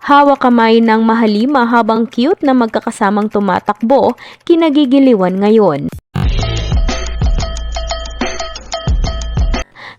Hawak kamay ng Mahalima habang cute na magkakasamang tumatakbo, kinagigiliwan ngayon.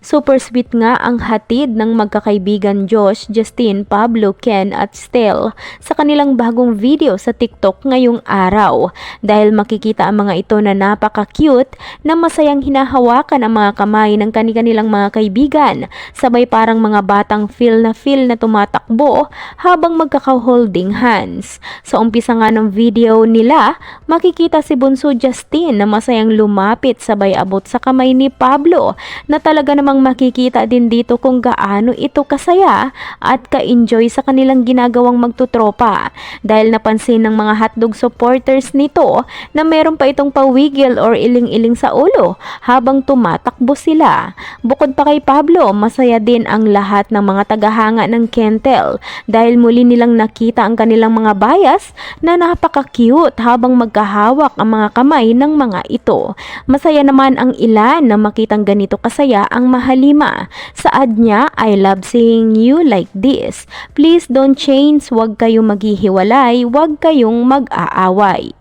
Super sweet nga ang hatid ng magkakaibigan Josh, Justin, Pablo, Ken at Stel sa kanilang bagong video sa TikTok ngayong araw. Dahil makikita ang mga ito na napaka-cute na masayang hinahawakan ang mga kamay ng kanilang mga kaibigan. Sabay parang mga batang feel na tumatakbo habang magkaka-holding hands. Sa umpisa nga ng video nila, makikita si Bunso Justin na masayang lumapit sabay abot sa kamay ni Pablo na talaga namang makikita din dito kung gaano ito kasaya at ka-enjoy sa kanilang ginagawang magtutropa dahil napansin ng mga hotdog supporters nito na meron pa itong pawigil or iling-iling sa ulo habang tumatakbo sila. Bukod pa kay Pablo, masaya din ang lahat ng mga tagahanga ng Kentel dahil muli nilang nakita ang kanilang mga bias na napaka-cute habang magkahawak ang mga kamay ng mga ito. Masaya naman ang ilan na makitang ganito kasaya ang Mahalima. Saad niya, I love seeing you like this. Please don't change, wag kayong maghihiwalay, wag kayong mag-aaway.